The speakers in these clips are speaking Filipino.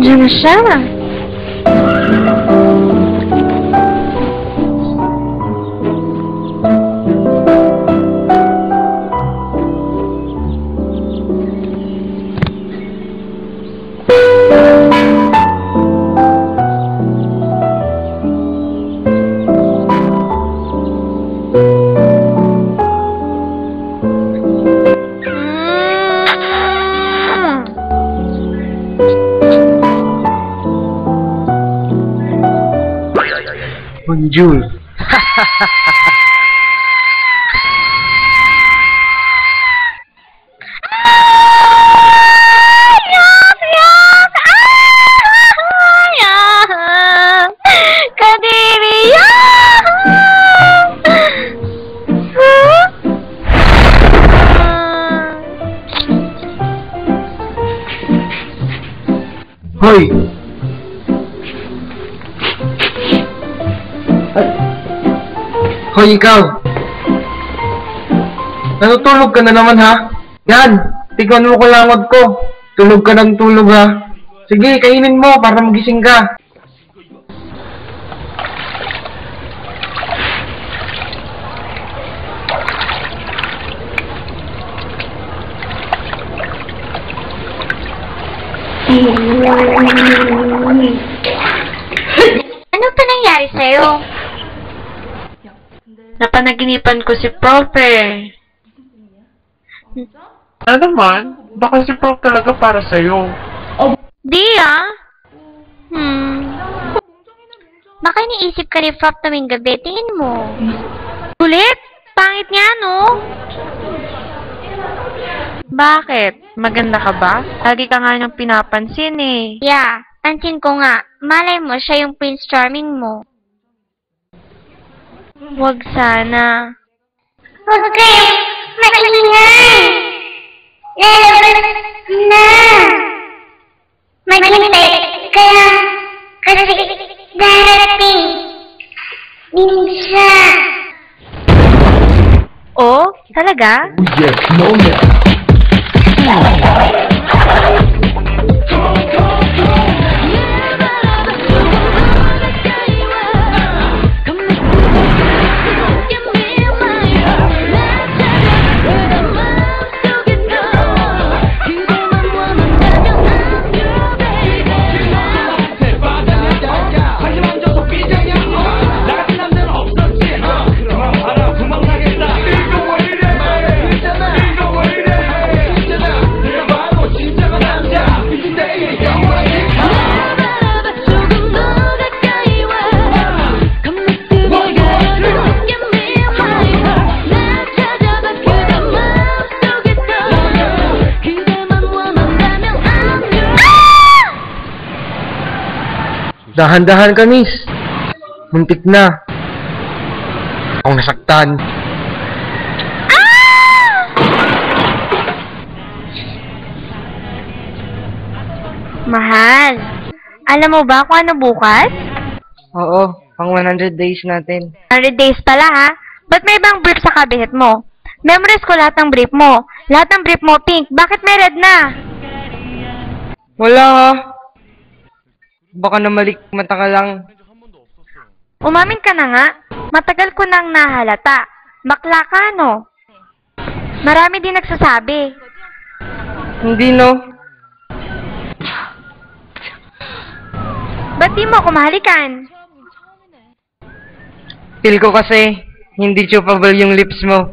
Andiyan na siya. Bonjour. Kadiri! Hoy! Hoy, ikaw! Natutulog ka na naman, ha? Yan! Tignan mo ko langot ko. Tulog ka ng tulog, ha? Sige, kainin mo para magising ka. Ano pa nangyari sa'yo? Napanaginipan ko si Prof. Ano naman? Baka si Prof talaga para sa'yo. Di Baka iniisip ka ni Prof tuwing gabi. Tingin mo. Ulit? Pangit nga, no? Bakit? Maganda ka ba? Lagi ka nga niyang pinapansin eh. Yeah, pansin ko nga. Malay mo, siya yung Prince Charming mo. Huwag sana. Huwag kayong maingay! Lalabas na! Maghintay kaya kasi darating din siya. Oh? Talaga? Yes, no, Dahan-dahan ka, miss. Muntik na. Akong nasaktan. Mahal, alam mo ba kung ano bukas? Oo, pang 100 days natin. 100 days pala ha? Ba't may ibang brief sa cabinet mo? Memorize ko lahat ng brief mo. Lahat ng brief mo pink. Bakit may red na? Wala ha. Baka namalik mata ka lang. Umamin ka na nga. Matagal ko nang nahalata. Bakla ka, no? Marami din nagsasabi. Hindi no. Ba't di mo ako mahalikan? Feel ko kasi, hindi chupable yung lips mo.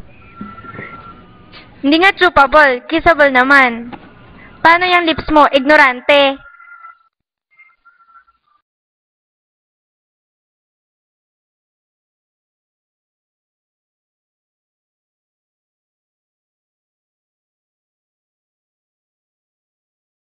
Hindi nga chupable. Kissable naman. Paano yung lips mo? Ignorante.